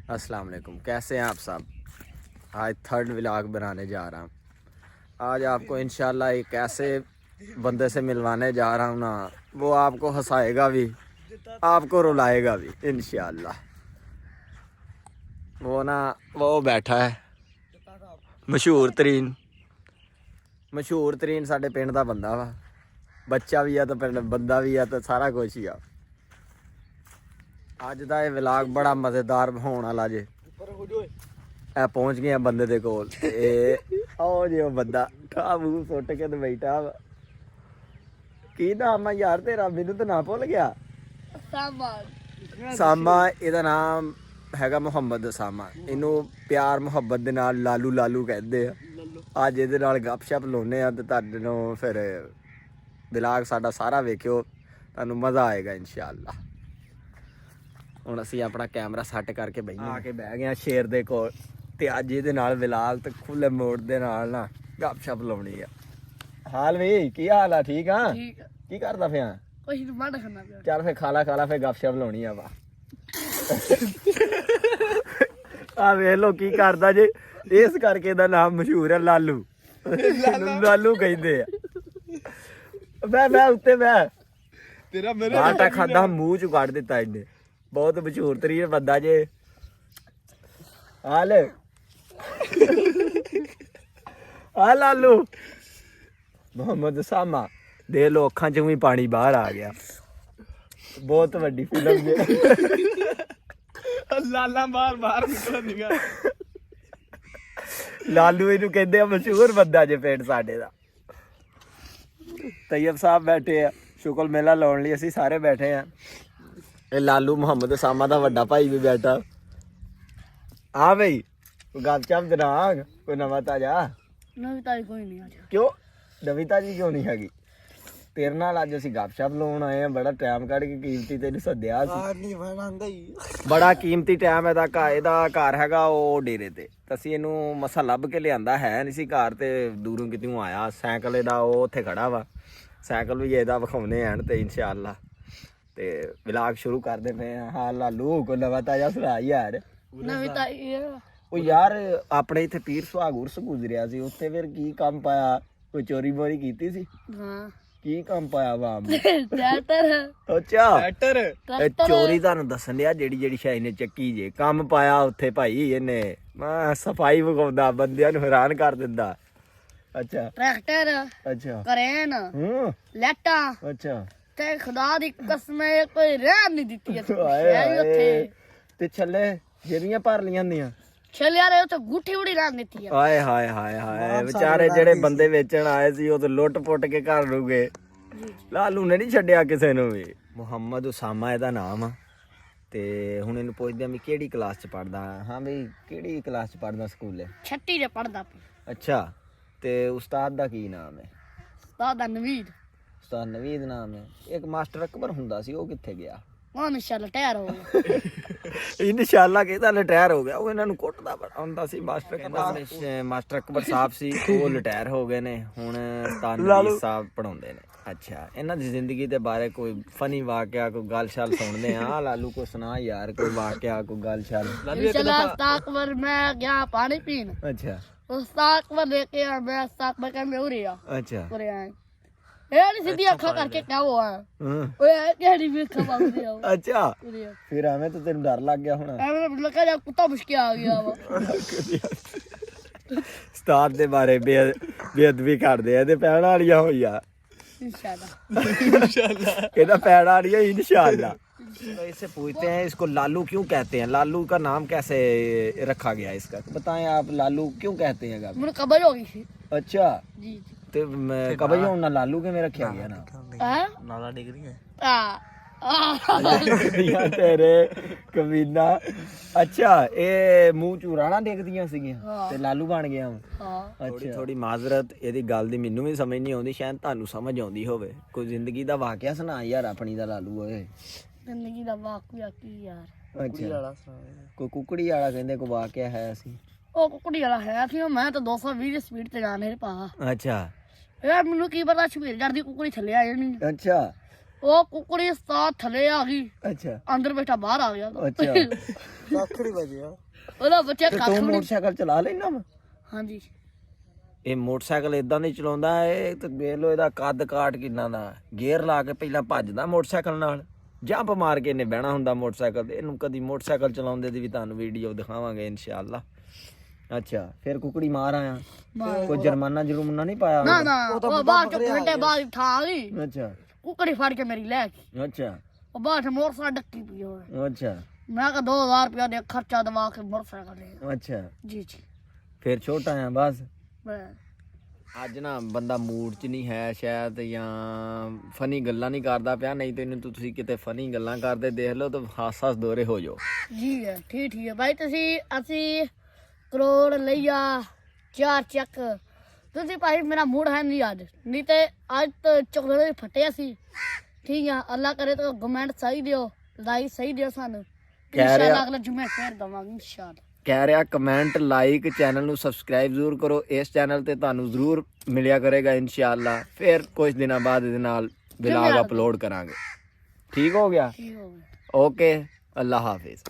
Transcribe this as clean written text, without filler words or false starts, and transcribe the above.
अस्सलाम वालेकुम, कैसे हैं आप सब। आज थर्ड व्लॉग बनाने जा रहा हूँ। आज आपको इंशाल्लाह एक ऐसे बंदे से मिलवाने जा रहा हूँ ना, वो आपको हंसाएगा भी, आपको रुलाएगा भी इंशाल्लाह। वो बैठा है मशहूर तरीन साडे पिंड दा बंदा वा। बच्चा भी है तो पिंड बंदा भी है तो सारा कुछ ही आ। अज का यह व्लॉग बड़ा मज़ेदार होने वाला जे। ए पहुंच गए बंदे दे कोल। आओ जी वो बंदा ठा मूंह सुट के तो बैठा वा। की नाम है यार तेरा, मैनू तो ना भुल गया। सामा ਇਹਦਾ नाम हैगा मुहम्मद सामा। इनू प्यार मुहब्बत दे नाल लालू लालू कहते हैं। अज ये गपशप लाने तो तुहानू फिर व्लॉग साडा सारा वेखियो, तुहानू मज़ा आएगा इंशाअल्लाह। हुण असीं अपना कैमरा सैट करके आके बह गए शेर दे कोल ते अज इहदे नाल व्लॉग ते खुले मोड़ दे नाल ना गपशप लाउणी है। हाल भी की हाल है? ठीक हाँ, की करदा पिया? कुछ नहीं, माड़ा खाना पिया। चल फिर खाला फिर गपशप लाउणी आ वा। आ वेख लो की करदा जे। इस करके दा नाम मशहूर है लालू। लालू कहते हैं। मैं उत्ते तेरा मेरे आटा खादा मुंह च कट दिता इन्हें। बहुत मशहूर तरीन बंदा जे। हाल आ लालू मोहम्मद सामा दे लो, अखां चों भी पानी बाहर आ गया। बहुत वड्डी फिल्म जे। लाला बाहर बाहर निकलदियां। लालू इनू कहते हैं, मशहूर बंदा जे पिंड साडे दा। तैयब साहब बैठे हैं, शुक्ल मेला लाउण लई असीं सारे बैठे हैं। ये लालू मुहम्मद सामा दा वड्डा भाई भी बैठा। हाँ भाई गपशप जनाब, कोई नवा ताजा? नवी ताजी कोई नहीं आज। क्यों नवी ताजी क्यों नहीं हैगी? तेरे नाल अज असीं गपशप लाउण आए हैं। बड़ा टाइम कढ के कीमती तैनूं सद्दिया सी। बड़ा कीमती टाइम ਇਹਦਾ ਘਰ ਹੈਗਾ ਉਹ ਡੇਰੇ ਤੇ। ਅਸੀਂ ਇਹਨੂੰ ਮਸਾ ਲੱਭ ਕੇ ਲਿਆਂਦਾ ਹੈ ਨਹੀਂ ਸੀ ਘਰ ਤੇ, ਦੂਰੋਂ ਕਿਤੋਂ ਆਇਆ। ਸਾਈਕਲ ਇਹਦਾ ਉਹ ਉੱਥੇ ਖੜਾ ਵਾ। ਸਾਈਕਲ ਵੀ ਇਹਦਾ ਵਿਖਾਉਣੇ ਹਨ ਤੇ ਇਨਸ਼ਾਅੱਲਾ ਤੇ ਵਲੌਗ ਸ਼ੁਰੂ ਕਰਦੇ ਪਏ ਆ। ਹਾਂ ਲਾਲੂ ਕੋਈ ਨਵਾਂ ਤਾਜ਼ਾ ਸੁਣਾ ਯਾਰ। ਨਵੀਂ ਤਾਜੀ ਉਹ ਯਾਰ ਆਪਣੇ ਇੱਥੇ ਪੀਰ ਸੁਹਾਗ ਉਰਸ ਗੁਜ਼ਰਿਆ ਸੀ, ਉੱਥੇ ਫਿਰ ਕੀ ਕੰਮ ਪਾਇਆ? ਕੋਈ ਚੋਰੀ ਬੋਰੀ ਕੀਤੀ ਸੀ? ਹਾਂ। ਕੀ ਕੰਮ ਪਾਇਆ ਵਾ? ਟਰੈਕਟਰ। ਅੱਛਾ ਇਹ ਚੋਰੀ ਤੁਹਾਨੂੰ ਦੱਸਣ ਡਿਆ, ਜਿਹੜੀ ਸ਼ਾਇ ਨੇ ਚੱਕੀ ਜੇ ਕੰਮ ਪਾਇਆ ਉੱਥੇ ਭਾਈ ਇਹਨੇ। ਮੈਂ ਸਫਾਈ ਵਿਖਾਉਂਦਾ, ਬੰਦਿਆਂ ਨੂੰ ਹੈਰਾਨ ਕਰ ਦਿੰਦਾ। ਅੱਛਾ ਟਰੈਕਟਰ, ਅੱਛਾ ਕਰੇਨ, ਲੈਟਾਂ। ਅੱਛਾ ਤੇ ਖੁਦਾ ਦੀ ਕਸਮ ਕੋਈ ਰਹਿਣ ਨਹੀਂ ਦਿੱਤੀ ਉੱਥੇ। ਤੇ ਛੱਲੇ ਜਿਹੜੀਆਂ ਭਰ ਲੀਆਂ ਹੁੰਦੀਆਂ ਛੱਲਿਆ ਰੇ ਉੱਥੇ ਗੁੱਠੀ ਉੜੀ ਰਹਿਣ ਦਿੱਤੀ। ਹਾਏ ਹਾਏ ਹਾਏ ਹਾਏ ਵਿਚਾਰੇ ਜਿਹੜੇ ਬੰਦੇ ਵੇਚਣ ਆਏ ਸੀ ਉਹ ਤੇ ਲੁੱਟ ਪੁੱਟ ਕੇ ਘਰ ਨੂੰ ਗਏ। ਲਾਲੂ ਨੇ ਨਹੀਂ ਛੱਡਿਆ ਕਿਸੇ ਨੂੰ ਵੀ। ਮੁਹੰਮਦ ਉਸਾਮਾ ਇਹਦਾ ਨਾਮ ਆ। ਤੇ ਹੁਣ ਇਹਨੂੰ ਪੁੱਛਦੇ ਆ ਵੀ ਕਿਹੜੀ ਕਲਾਸ ਚ ਪੜਦਾ। ਹਾਂ ਬਈ ਕਿਹੜੀ ਕਲਾਸ ਚ ਪੜਦਾ ਸਕੂਲੇ? 6 ਚ ਪੜਦਾ ਪਿਆ। ਅੱਛਾ ਤੇ ਉਸਤਾਦ ਦਾ ਕੀ ਨਾਮ ਹੈ? ਉਸਤਾਦ ਦਾ ਨਵੀਦ। ਉਸਤਾਦ ਨਵੀਦ ਨਾਮ ਹੈ। ਇੱਕ ਮਾਸਟਰ ਅਕਬਰ ਹੁੰਦਾ ਸੀ, ਉਹ ਕਿੱਥੇ ਗਿਆ? ਉਹ ਇਨਸ਼ਾਅੱਲਾ ਟਾਇਰ ਹੋ ਗਿਆ। ਇਨਸ਼ਾਅੱਲਾ ਕਹਿੰਦਾ ਰਿਟਾਇਰ ਹੋ ਗਿਆ। ਉਹ ਇਹਨਾਂ ਨੂੰ ਕੁੱਟਦਾ ਬੜਾ ਹੁੰਦਾ ਸੀ ਮਾਸਟਰ ਅਕਬਰ। ਮਾਸਟਰ ਅਕਬਰ ਸਾਹਿਬ ਸੀ, ਉਹ ਰਿਟਾਇਰ ਹੋ ਗਏ ਨੇ। ਹੁਣ ਉਸਤਾਦ ਨਵੀਦ ਸਾਹਿਬ ਪੜਾਉਂਦੇ ਨੇ। ਅੱਛਾ ਇਹਨਾਂ ਦੀ ਜ਼ਿੰਦਗੀ ਦੇ ਬਾਰੇ ਕੋਈ ਫਨੀ ਵਾਕਿਆ, ਕੋਈ ਗੱਲ ਸ਼ਾਲ ਸੁਣਦੇ ਆ। ਲਾਲੂ ਕੋ ਸੁਣਾ ਯਾਰ ਕੋਈ ਵਾਕਿਆ, ਕੋਈ ਗੱਲ ਸ਼ਾਲ। ਉਸਤਾਦ ਅਕਬਰ ਮੈਂ ਗਿਆ ਪਾਣੀ ਪੀਣ। ਅੱਛਾ ਉਸਤਾਦ ਅਕਬਰ ਲੈ ਕੇ ਆ, ਮੈਂ ਉਸਤਾਦ ਅਕਬਰ ਕਹਿੰਦੇ ਉਰੇ ਆ। ਅੱਛਾ ਉਰੇ ਆ ਇਹ ਨਹੀਂ ਸਿੱਧੀ ਅੱਖਾਂ ਕਰਕੇ ਕਿਆ ਹੋਆ ਓਏ ਕਿਹੜੀ ਵੀ ਅੱਖਾਂ ਬੰਦ ਆ। ਅੱਛਾ ਫਿਰ ਐਵੇਂ ਤਾਂ ਤੈਨੂੰ ਡਰ ਲੱਗ ਗਿਆ ਹੋਣਾ। ਐਵੇਂ ਲੱਗਾ ਜਾ ਕੁੱਤਾ ਮੁਸ਼ਕਿਲ ਆ ਗਿਆ ਵਾ। ਉਸਤਾਦ ਦੇ ਬਾਰੇ ਬੇਅਦਬੀ ਕਰਦੇ ਆ। ਇਹਦੇ ਪੈਣ ਵਾਲੀਆਂ ਹੋਈਆਂ इंशाल्लाह। ਇਹਦਾ पैर आ रही है इंशाल्लाह। इससे पूछते हैं इसको लालू क्यों कहते हैं? लालू का नाम कैसे रखा गया इसका? बताएं आप, लालू क्यों कहते हैं? मुझे कब्ज हो गई थी। अच्छा जी तो कब्ज होना लालू के में रखा गया ना? नाला डिग्री है तेरे कमीना। अच्छा ये ਮੂੰਹ ਚ ਰਾਣਾ ਡਿੱਗਦੀਆਂ ਸੀਗੀਆਂ ਤੇ ਲਾਲੂ ਬਣ ਗਿਆ। ਅੱਛਾ ਥੋੜੀ ਮਾਜ਼ਰਤ, ਇਹਦੀ ਗੱਲ ਦੀ ਮੈਨੂੰ ਵੀ ਸਮਝ ਨਹੀਂ ਆਉਂਦੀ, ਸ਼ਾਇਦ ਤੁਹਾਨੂੰ ਸਮਝ ਆਉਂਦੀ ਹੋਵੇ। ਕੋਈ ਜ਼ਿੰਦਗੀ ਦਾ ਵਾਕਿਆ ਸੁਣਾ ਯਾਰ ਆਪਣੀ ਦਾ ਲਾਲੂ ਓਏ। ਜ਼ਿੰਦਗੀ ਦਾ ਵਾਕਿਆ ਕੀ ਯਾਰ? ਅੱਛਾ ਕੋਈ ਕੁਕੜੀ ਵਾਲਾ ਕਹਿੰਦੇ ਕੋਈ ਵਾਕਿਆ ਹੈ ਸੀ? ਉਹ ਕੁਕੜੀ ਵਾਲਾ ਹੈ ਸੀ, ਮੈਂ ਤਾਂ 220 ਦੀ ਸਪੀਡ ਤੇ ਜਾਣੇ ਪਾ। ਅੱਛਾ ਯਾਰ ਮੈਨੂੰ ਕੀ ਪਤਾ ਸ਼ਬੀਰ ਜੜ ਦੀ ਕੁਕੜੀ ਥੱਲੇ ਆ ਜਾਣੀ। ਅੱਛਾ ਉਹ ਕੁਕੜੀ ਸਤਾ ਥੱਲੇ ਆ ਗਈ, ਅੱਛਾ ਅੰਦਰ ਬੈਠਾ ਬਾਹਰ ਆ ਗਿਆ। ਅੱਛਾ ਕੱਖ ਨਹੀਂ ਵਜਿਆ। ਉਹਦਾ ਬੱਚਾ ਤੇ ਕੱਖ ਤੂੰ ਵੀ ਨਹੀਂ। ਮੋਟਰਸਾਈਕਲ ਚਲਾ ਲੈਣਾ ਵਾ? ਹਾਂਜੀ ਇਹ ਮੋਟਰਸਾਈਕਲ ਇਦਾਂ ਨਹੀਂ ਚਲਾਉਂਦਾ ਇਹ ਤੇ ਵੇਖ ਲੋ ਇਹਦਾ ਕੱਦ ਕਾਟ ਕਿੰਨਾ ਦਾ। ਗੇਅਰ ਲਾ ਕੇ ਪਹਿਲਾਂ ਭੱਜਦਾ ਮੋਟਰਸਾਈਕਲ ਨਾਲ, ਜੰਪ ਮਾਰ ਕੇ ਇਹਨੇ ਬਹਿਣਾ ਹੁੰਦਾ ਮੋਟਰਸਾਈਕਲ ਤੇ। ਇਹਨੂੰ ਕਦੀ ਮੋਟਰਸਾਈਕਲ ਚਲਾਉਂਦੇ ਦੀ ਵੀ ਤੁਹਾਨੂੰ ਵੀਡੀਓ ਦਿਖਾਵਾਂਗੇ ਇਨਸ਼ਾਅੱਲਾ। ਅੱਛਾ ਫਿਰ ਕੁਕੜੀ ਮਾਰ ਆਇਆ, ਕੋਈ ਜੁਰਮਾਨਾ ਜੁਰਮਾਨਾ ਨਹੀਂ ਪਾਇਆ? ਨਾ ਨਾ ਉਹ ਬਾਅਦ ਚ ਘੰਟੇ ਬਾਅਦ ਠਾ ਗਈ ਅੱਛਾ ਕੁਕੜੀ ਫੜ ਕੇ ਮੇਰੀ ਲੈ ਗਈ। ਅੱਛਾ ਉਹ ਬਾਅਦ ਚ ਮੋਟਰਸਾਈਕਲ ਡੱਕੀ ਪਈ ਹੋਵੇ। ਅੱਛਾ ਮੈਂ ਕਿਹਾ 2000 ਰੁਪਇਆ ਦੇ ਖਰਚਾ ਦਵਾ ਕੇ ਮੋਟਰਸਾਈਕਲ ਲੈ। ਅੱਛਾ ਜੀ ਜੀ ਫਿਰ ਛੋਟਾ ਆ ਬਸ। ਮੈਂ ਅੱਜ ਨਾ ਬੰਦਾ ਮੂਡ 'ਚ ਨਹੀਂ ਹੈ ਸ਼ਾਇਦ, ਜਾਂ ਫਨੀ ਗੱਲਾਂ ਨਹੀਂ ਕਰਦਾ ਪਿਆ। ਨਹੀਂ ਤੇ ਇਹਨੂੰ ਤੁਸੀਂ ਕਿਤੇ ਫਨੀ ਗੱਲਾਂ ਕਰਦੇ ਦੇਖ ਲਓ ਤਾਂ ਹਾਸ ਦੋਰੇ ਹੋ ਜਾਓ। ਜੀ ਹੈ ਠੀਕ ਹੈ ਭਾਈ। ਅਸੀਂ ਕਰੋੜ ਲਈਆ 4 ਚੱਕ। ਤੁਸੀਂ ਭਾਈ ਮੇਰਾ ਮੂਡ ਹੈ ਨਹੀਂ ਅੱਜ, ਨਹੀਂ ਤੇ ਅੱਜ ਤਾਂ ਚੋਕਲੇਟ ਫਟਿਆ ਸੀ। ਠੀਕ ਆ, ਅੱਲਾ ਕਰੇ ਤਾਂ ਕਮੈਂਟ ਸਹੀ ਦਿਓ, ਲਾਈਕ ਸਹੀ ਦਿਓ ਸਾਨੂੰ। ਇਨਸ਼ਾਅੱਲਾ ਅਗਲੇ ਜੁਮੇ ਫੇਰ ਦਵਾਂਗੇ ਇਨਸ਼ਾਅੱਲਾ। ਕਹਿ ਰਿਹਾ ਕਮੈਂਟ ਲਾਈਕ ਚੈਨਲ ਨੂੰ ਸਬਸਕ੍ਰਾਈਬ ਜ਼ਰੂਰ ਕਰੋ। ਇਸ ਚੈਨਲ ਤੇ ਤੁਹਾਨੂੰ ਜ਼ਰੂਰ ਮਿਲਿਆ ਕਰੇਗਾ ਇਨਸ਼ਾਅੱਲਾ। ਫਿਰ ਕੁਝ ਦਿਨਾਂ ਬਾਅਦ ਇਹਦੇ ਨਾਲ ਵਲੌਗ ਅਪਲੋਡ ਕਰਾਂਗੇ। ਠੀਕ ਹੋ ਗਿਆ? ਠੀਕ ਹੋ ਗਿਆ। ਓਕੇ, ਅੱਲਾ ਹਾਫਿਜ਼।